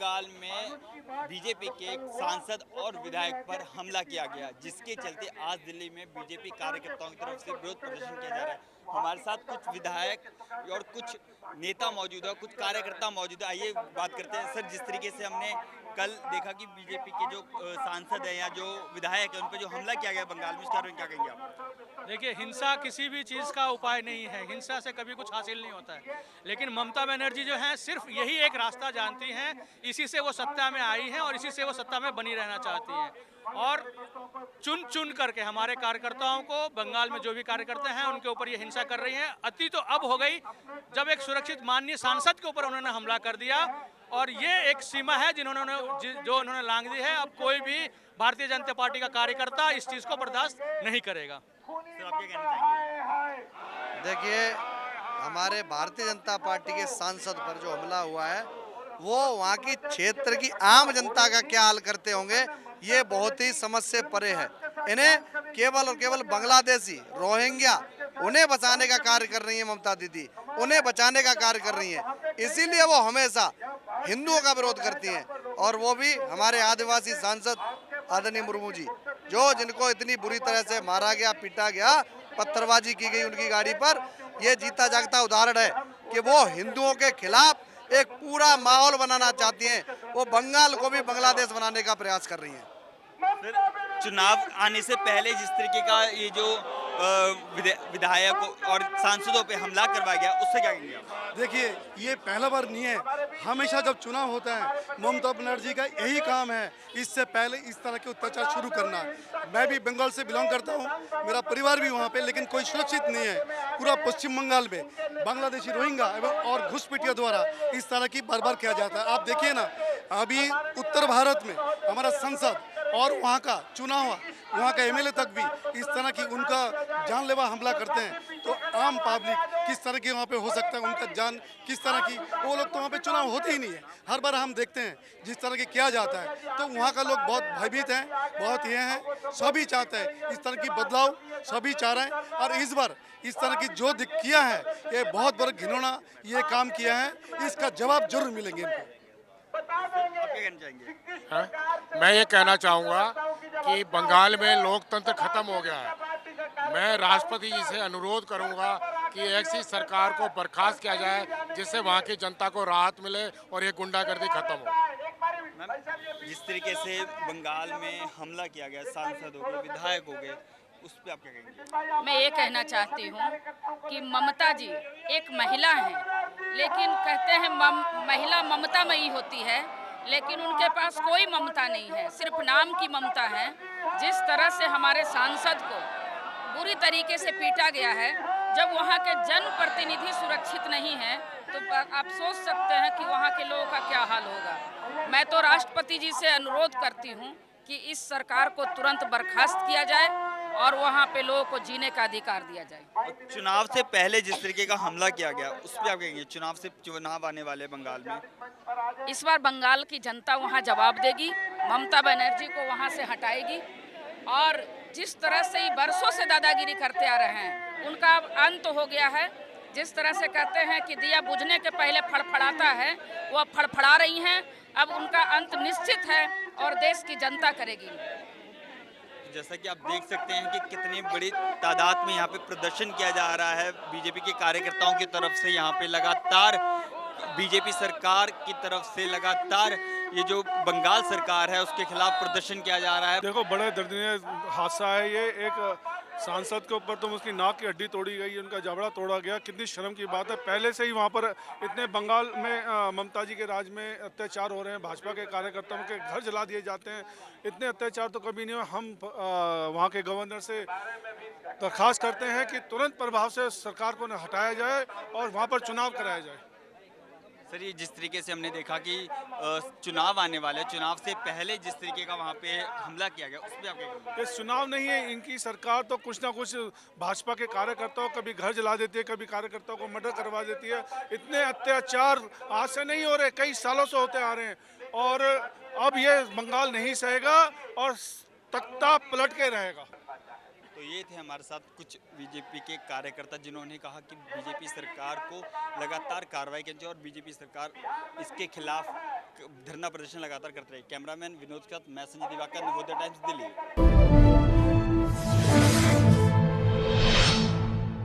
बंगाल में बीजेपी के एक सांसद और विधायक पर हमला किया गया, जिसके चलते आज दिल्ली में बीजेपी कार्यकर्ताओं की तरफ से विरोध प्रदर्शन किया जा रहा है। हमारे साथ कुछ विधायक और कुछ नेता मौजूद है, कुछ कार्यकर्ता मौजूद है। आइए बात करते हैं। सर, जिस तरीके से हमने कल देखा कि बीजेपी के जो सांसद है या जो विधायक है उन पर जो हमला किया गया बंगाल में, इसके बारे में क्या कहेंगे आप? देखिए, हिंसा किसी भी चीज़ का उपाय नहीं है। हिंसा से कभी कुछ हासिल नहीं होता है। लेकिन ममता बनर्जी जो हैं सिर्फ यही एक रास्ता जानती हैं, इसी से वो सत्ता में आई हैं और इसी से वो सत्ता में बनी रहना चाहती हैं। और चुन चुन करके हमारे कार्यकर्ताओं को, बंगाल में जो भी कार्यकर्ता हैं उनके ऊपर ये हिंसा कर रही हैं। अति तो अब हो गई जब एक सुरक्षित माननीय सांसद के ऊपर उन्होंने हमला कर दिया, और ये एक सीमा है जो उन्होंने लांघ दी है। अब कोई भी भारतीय जनता पार्टी का कार्यकर्ता इस चीज़ को बर्दाश्त नहीं करेगा। सर, आप क्या कहना चाहेंगे? देखिए, हमारे भारतीय जनता पार्टी के सांसद पर जो हमला हुआ है वो वहाँ की क्षेत्र की आम जनता का क्या हाल करते होंगे, ये बहुत ही समझ से परे है। इन्हें केवल और केवल बांग्लादेशी, रोहिंग्या, उन्हें बचाने का कार्य कर रही है ममता दीदी, उन्हें बचाने का कार्य कर रही है। इसीलिए वो हमेशा हिंदुओं का विरोध करती हैं, और वो भी हमारे आदिवासी सांसद आदरणीय मुर्मू जी, जिनको इतनी बुरी तरह से मारा गया, पीटा गया, पत्थरबाजी की गई उनकी गाड़ी पर। ये जीता जागता उदाहरण है कि वो हिंदुओं के खिलाफ एक पूरा माहौल बनाना चाहती हैं। वो बंगाल को भी बांग्लादेश बनाने का प्रयास कर रही हैं। फिर चुनाव आने से पहले जिस तरीके का ये जो विधायक और सांसदों पे हमला करवाया गया, उससे क्या कहेंगे आप? देखिए, ये पहला बार नहीं है। हमेशा जब चुनाव होता है, ममता बनर्जी का यही काम है, इससे पहले इस तरह के अत्याचार शुरू करना। मैं भी बंगाल से बिलोंग करता हूँ, मेरा परिवार भी वहाँ पे, लेकिन कोई सुरक्षित नहीं है। पूरा पश्चिम बंगाल में बांग्लादेशी, रोहिंग्या और घुसपैठियों द्वारा इस तरह की बार किया जाता है। आप देखिए ना, अभी उत्तर भारत में हमारा संसद और वहाँ का चुनाव, वहाँ का एमएलए तक भी इस तरह की उनका जानलेवा हमला करते हैं, तो आम पब्लिक किस तरह की वहाँ पे हो सकता है, उनका जान किस तरह की, वो लोग तो वहाँ पे चुनाव होते ही नहीं है। हर बार हम देखते हैं जिस तरह की किया जाता है, तो वहाँ का लोग बहुत भयभीत हैं, बहुत ये हैं, सभी चाहते हैं इस तरह की बदलाव, सभी चाह रहे हैं। और इस बार इस तरह की जो किया है, ये बहुत बड़ा घिनौना ये काम किया है, इसका जवाब जरूर मिलेंगे इनको। हाँ? मैं ये कहना चाहूँगा कि बंगाल में लोकतंत्र खत्म हो गया है। मैं राष्ट्रपति जी से अनुरोध करूँगा कि ऐसी सरकार को बर्खास्त किया जाए, जिससे वहाँ की जनता को राहत मिले और ये गुंडागर्दी खत्म हो। जिस तरीके से बंगाल में हमला किया गया, सांसद हो गए, विधायक हो गए, उस पर आप क्या कहेंगे? मैं ये कहना चाहती हूँ कि ममता जी एक महिला हैं, लेकिन कहते हैं महिला ममतामयी होती है, लेकिन उनके पास कोई ममता नहीं है, सिर्फ नाम की ममता है। जिस तरह से हमारे सांसद को बुरी तरीके से पीटा गया है, जब वहाँ के जनप्रतिनिधि सुरक्षित नहीं हैं, तो आप सोच सकते हैं कि वहाँ के लोगों का क्या हाल होगा। मैं तो राष्ट्रपति जी से अनुरोध करती हूँ कि इस सरकार को तुरंत बर्खास्त किया जाए और वहाँ पे लोगों को जीने का अधिकार दिया जाए। चुनाव से पहले जिस तरीके का हमला किया गया, उस पर आप कहेंगे? चुनाव आने वाले बंगाल में, इस बार बंगाल की जनता वहाँ जवाब देगी, ममता बनर्जी को वहाँ से हटाएगी, और जिस तरह से बरसों से दादागिरी करते आ रहे हैं, उनका अब अंत हो गया है। जिस तरह से कहते हैं कि दिया बुझने के पहले फड़फड़ाता है, वो अब फड़फड़ा रही हैं। अब उनका अंत निश्चित है और देश की जनता करेगी। जैसा कि आप देख सकते हैं कि कितनी बड़ी तादाद में यहाँ पे प्रदर्शन किया जा रहा है बीजेपी के कार्यकर्ताओं की तरफ से। यहाँ पे लगातार बीजेपी सरकार की तरफ से लगातार ये जो बंगाल सरकार है उसके खिलाफ प्रदर्शन किया जा रहा है। देखो, बड़े दर्दनीय हादसा है ये। एक सांसद के ऊपर तो उसकी नाक की हड्डी तोड़ी गई, उनका जबड़ा तोड़ा गया। कितनी शर्म की बात है। पहले से ही वहाँ पर इतने बंगाल में ममता जी के राज में अत्याचार हो रहे हैं, भाजपा के कार्यकर्ताओं के घर जला दिए जाते हैं। इतने अत्याचार तो कभी नहीं हुआ। हम वहाँ के गवर्नर से दरख्वास्त करते हैं कि तुरंत प्रभाव से सरकार को हटाया जाए और वहाँ पर चुनाव कराया जाए। सर, ये जिस तरीके से हमने देखा कि चुनाव आने वाले, चुनाव से पहले जिस तरीके का वहाँ पे हमला किया गया, उस पर आप क्या कहेंगे? ये चुनाव नहीं है, इनकी सरकार तो कुछ ना कुछ भाजपा के कार्यकर्ताओं कभी घर जला देती है, कभी कार्यकर्ताओं को मर्डर करवा देती है। इतने अत्याचार आज से नहीं हो रहे, कई सालों से होते आ रहे हैं, और अब ये बंगाल नहीं सहेगा और तख्ता पलट के रहेगा। तो ये थे हमारे साथ कुछ बीजेपी के कार्यकर्ता, जिन्होंने कहा कि बीजेपी सरकार को लगातार कार्रवाई करनी चाहिए और बीजेपी सरकार इसके खिलाफ धरना प्रदर्शन लगातार करते रहे। कैमरामैन विनोद के साथ मैं संजय दिवाकर, नवोदय टाइम्स, दिल्ली।